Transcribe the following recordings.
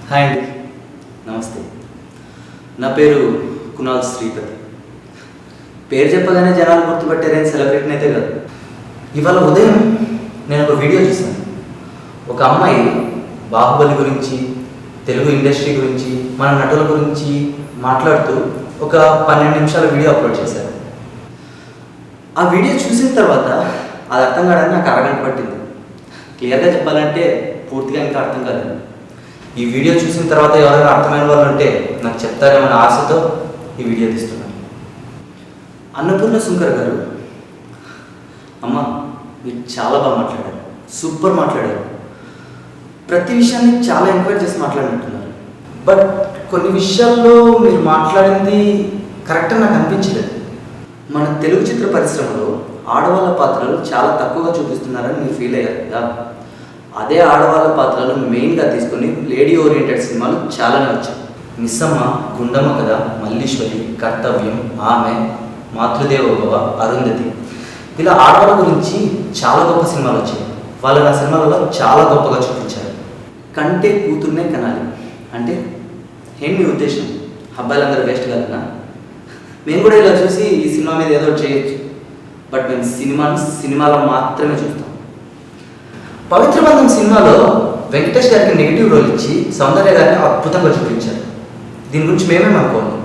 Hi అండి, నమస్తే. నా పేరు కునాల్ శ్రీపతి. పేరు చెప్పగానే జనాలు గుర్తుపట్టారని సెలబ్రిటీని అయితే కాదు. ఇవాళ ఉదయం నేను ఒక వీడియో చూశాను. ఒక అమ్మాయి బాహుబలి గురించి, తెలుగు ఇండస్ట్రీ గురించి, మన నటుల గురించి మాట్లాడుతూ ఒక 12 నిమిషాల వీడియో అప్లోడ్ చేశారు. ఆ వీడియో చూసిన తర్వాత అది అర్థం కావడానికి నాకు అరగంట పట్టింది. క్లియర్గా చెప్పాలంటే పూర్తిగా ఇంకా అర్థం కాలేదు. ఈ వీడియో చూసిన తర్వాత ఎవరైనా అర్థమైన వాళ్ళు ఉంటే నాకు చెప్తారేమన్న ఆశతో ఈ వీడియో తీస్తున్నాను. అన్నపూర్ణ శంకర్ గారు, అమ్మ మీరు చాలా బాగా మాట్లాడారు, సూపర్ మాట్లాడారు, ప్రతి విషయాన్ని చాలా ఎంకరేజ్ చేసి మాట్లాడినట్టున్నారు. బట్ కొన్ని విషయాల్లో మీరు మాట్లాడింది కరెక్ట్ అని నాకు అనిపించలేదు. మన తెలుగు చిత్ర పరిశ్రమలో ఆడవాళ్ళ పాత్రలు చాలా తక్కువగా చూపిస్తున్నారని మీరు ఫీల్ అయ్యారు కదా. అదే ఆడవాళ్ళ పాత్రలు మెయిన్గా తీసుకొని లేడీ ఓరియంటెడ్ సినిమాలు చాలానే వచ్చాయి. మిస్సమ్మ, గుండమ్మ కథ, మల్లీశ్వరి, కర్తవ్యం, ఆమె, మాతృదేవోభవ, అరుంధతి, ఇలా ఆడవాళ్ళ గురించి చాలా గొప్ప సినిమాలు వచ్చాయి. వాళ్ళని ఆ సినిమాలలో చాలా గొప్పగా చూపించారు. కంటే కూతుర్నే కనాలి అంటే ఏంటి మీ ఉద్దేశం? అబ్బాయిలందరూ వేస్ట్ కదన్నా? మేము కూడా ఇలా చూసి ఈ సినిమా మీద ఏదో చేయొచ్చు, బట్ మేము సినిమాలో మాత్రమే చూస్తాం. పవిత్ర బంధం సినిమాలో వెంకటేష్ గారికి నెగిటివ్ రోల్ ఇచ్చి సౌందర్య గారిని అద్భుతంగా చూపించారు. దీని గురించి మేమేమనుకోండి,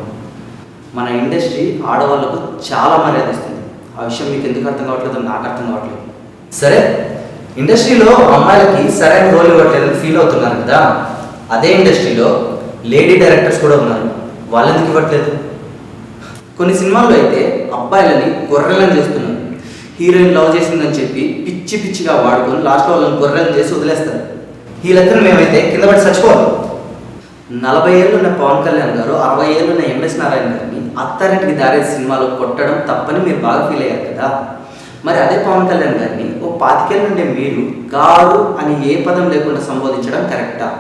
మన ఇండస్ట్రీ ఆడవాళ్ళకు చాలా మర్యాద ఇస్తుంది. ఆ విషయం మీకు ఎందుకు అర్థం కావట్లేదు, నాకు అర్థం కావట్లేదు. సరే, ఇండస్ట్రీలో అమ్మాయిలకి సరైన రోల్ ఇవ్వట్లేదని ఫీల్ అవుతున్నారు కదా. అదే ఇండస్ట్రీలో లేడీ డైరెక్టర్స్ కూడా ఉన్నారు, వాళ్ళు ఎందుకు ఇవ్వట్లేదు? కొన్ని సినిమాల్లో అయితే అబ్బాయిలని గొర్రెలను చేస్తున్నారు. హీరోయిన్ లవ్ చేసిందని చెప్పి పిచ్చి పిచ్చిగా వాడుకొని లాస్ట్లో వాళ్ళని గొర్రెలను చేసి వదిలేస్తారు. ఈ లెక్కన మేమైతే కింద పడి చచ్చిపోవాలి. 40 ఏళ్ళున్న పవన్ కళ్యాణ్ గారు 60 ఏళ్ళున్న ఎంఎస్ నారాయణ గారిని అత్తారింటికి దారే సినిమాలో కొట్టడం తప్పని మీరు బాగా ఫీల్ అయ్యారు కదా. మరి అదే పవన్ కళ్యాణ్ గారిని ఓ 25 ఏళ్ళ నుండి మీరు గారు అని ఏ పదం లేకుండా సంబోధించడం కరెక్టా?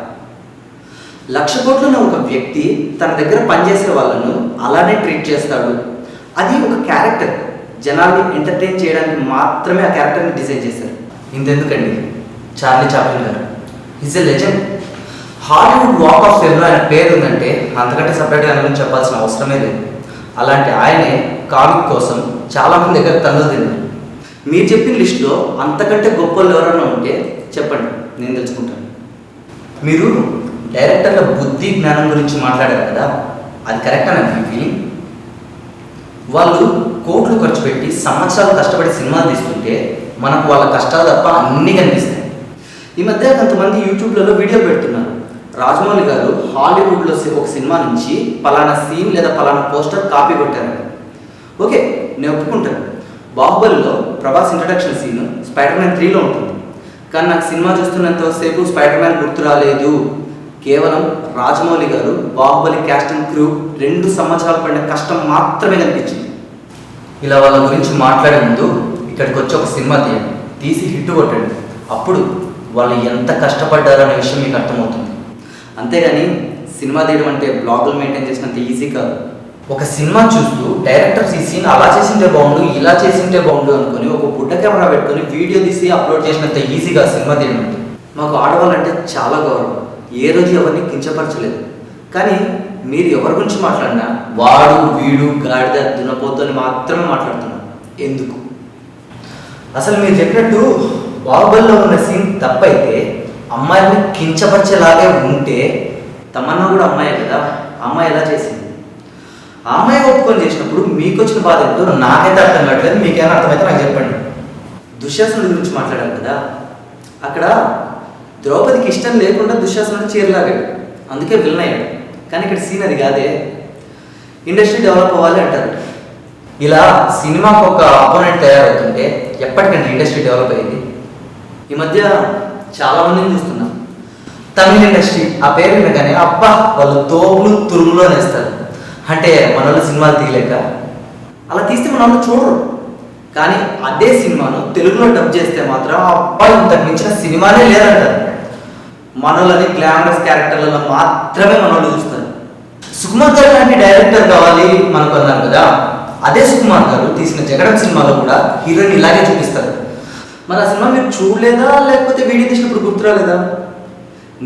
1,00,000 కోట్లున్న ఒక వ్యక్తి తన దగ్గర పనిచేసే వాళ్ళను అలానే ట్రీట్ చేస్తాడు. అది ఒక క్యారెక్టర్, జనాల్ని ఎంటర్టైన్ చేయడానికి మాత్రమే ఆ క్యారెక్టర్ని డిజైన్ చేశారు. ఇంతెందుకండి, చార్లీ చాప్లిన్ గారు is a legend. Hollywood walk of ఫేమ్లో ఆయన పేరు ఉందంటే అంతకంటే సపరేట్గా ఆయన గురించి చెప్పాల్సిన అవసరమే లేదు. అలాంటి ఆయనే కామిక్ కోసం చాలామంది దగ్గర తన్నులు తిన్నారు. మీరు చెప్పిన లిస్టులో అంతకంటే గొప్ప వాళ్ళు ఎవరైనా ఉంటే చెప్పండి, నేను తెలుసుకుంటాను. మీరు డైరెక్టర్ల బుద్ధి జ్ఞానం గురించి మాట్లాడారు కదా, అది కరెక్ట్ అని మీ ఫీలింగ్? వాళ్ళు కోట్లు ఖర్చు పెట్టి సంవత్సరాలు కష్టపడి సినిమాలు తీస్తుంటే మనకు వాళ్ళ కష్టాలు తప్ప అన్నీ కనిపిస్తాయి. ఈ మధ్య కొంతమంది యూట్యూబ్లలో వీడియో పెడుతున్నారు. రాజమౌళి గారు హాలీవుడ్లో ఒక సినిమా నుంచి పలానా సీన్ లేదా పలానా పోస్టర్ కాపీ కొట్టారంట. ఓకే, నేను ఒప్పుకుంటాను. బాహుబలిలో ప్రభాస్ ఇంట్రడక్షన్ సీన్ స్పైడర్-మ్యాన్ 3లో ఉంటుంది. కానీ నాకు సినిమా చూస్తున్నంతసేపు స్పైడర్-మ్యాన్ గుర్తు రాలేదు. కేవలం రాజమౌళి గారు బాహుబలి క్యాస్ట్ అండ్ క్రూ 2 సంవత్సరాలు పడిన కష్టం మాత్రమే కనిపించింది. ఇలా వాళ్ళ గురించి మాట్లాడే ముందు ఇక్కడికి వచ్చి ఒక సినిమా తీయండి, తీసి హిట్ కొట్టండి. అప్పుడు వాళ్ళు ఎంత కష్టపడ్డారు అనే విషయం మీకు అర్థమవుతుంది. అంతేగాని సినిమా తీయడం అంటే బ్లాగులు మెయింటైన్ చేసినంత ఈజీ కాదు. ఒక సినిమా చూస్తూ డైరెక్టర్స్ ఈ సీన్ అలా చేసింటే బాగుండు, ఇలా చేసింటే బాగుండు అనుకుని ఒక బుడ్డ కెమెరా పెట్టుకొని వీడియో తీసి అప్లోడ్ చేసినంత ఈజీగా సినిమా తీయడం అంటే. మాకు ఆడవాళ్ళంటే చాలా గౌరవం, ఏ రోజు ఎవరిని కించపరచలేదు. కానీ మీరు ఎవరి గురించి మాట్లాడినా వాడు, వీడు, గాడిద, దున్నపోతని మాత్రమే మాట్లాడుతున్నారు. ఎందుకు? అసలు మీరు చెప్పినట్టు బాహుబలిలో ఉన్న సీన్ తప్పైతే అమ్మాయిని కించపరిచేలాగే ఉంటే తమన్నా కూడా అమ్మాయే కదా, అమ్మాయి ఎలా చేసింది? ఆ అమ్మాయి ఒప్పుకొని చేసినప్పుడు మీకు వచ్చిన బాధ ఏంటో నాకైతే అర్థం కావట్లేదు. మీకేమైనా అర్థమైతే నాకు చెప్పండి. దుశ్శాసనుడి గురించి మాట్లాడారు కదా, అక్కడ ద్రౌపదికి ఇష్టం లేకుండా దుశ్శాసనుడు చీరలాగాడు, అందుకే విలన్ అయ్యాడు. కానీ ఇక్కడ సీన్ అది కాదే. ఇండస్ట్రీ డెవలప్ అవ్వాలి అంటారు. ఇలా సినిమాకు ఒక అపోనెంట్ తయారవుతుంటే ఎప్పటికంటే ఇండస్ట్రీ డెవలప్ అయ్యింది? ఈ మధ్య చాలామందిని చూస్తున్నాం. తమిళ ఇండస్ట్రీ ఆ పేరు వినగానే అబ్బా వాళ్ళు తోపులు తురుములో నేస్తారు. అంటే మన వాళ్ళు సినిమాలు తీయలేక? అలా తీస్తే మన వాళ్ళు చూడరు. కానీ అదే సినిమాను తెలుగులో డబ్ చేస్తే మాత్రం అబ్బా ఇంతకు మించిన సినిమానే లేదంటారు. మనోళ్ళని గ్లామరస్ క్యారెక్టర్లలో మాత్రమే మనోళ్ళు చూస్తారు. సుకుమార్ గారు లాంటి డైరెక్టర్ కావాలి మనకు అన్నారు కదా, అదే సుకుమార్ గారు తీసిన జగడం సినిమాలో కూడా హీరోయిన్ ఇలాగే చూపిస్తారు. మరి ఆ సినిమా మీరు చూడలేదా, లేకపోతే వీడియో తీసినప్పుడు గుర్తు రాలేదా?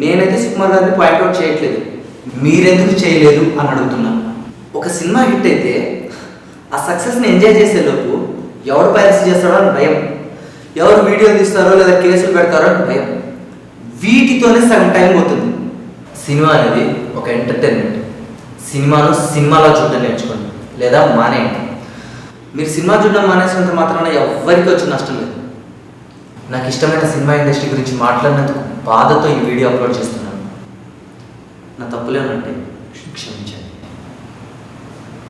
నేనైతే సుకుమార్ గారిని పాయింట్అవుట్ చేయట్లేదు, మీరెందుకు చేయలేదు అని అడుగుతున్నాను. ఒక సినిమా హిట్ అయితే ఆ సక్సెస్ని ఎంజాయ్ చేసేలోపు ఎవడు పైరసీ చేస్తాడో అని భయం, ఎవరు వీడియోలు తీస్తారో లేదా కేసులు పెడతారో అని భయం, వీటితోనే సగం టైం పోతుంది. సినిమా అనేది ఒక ఎంటర్టైన్మెంట్. సినిమాను సినిమాలో చూడడం నేర్చుకోండి లేదా మానేయండి. మీరు సినిమా చూడడం మానేసినంత మాత్రాన ఎవ్వరికి వచ్చి నష్టం లేదు. నాకు ఇష్టమైన సినిమా ఇండస్ట్రీ గురించి మాట్లాడినందుకు బాధతో ఈ వీడియో అప్లోడ్ చేస్తున్నాను. నా తప్పులేనంటే క్షమ.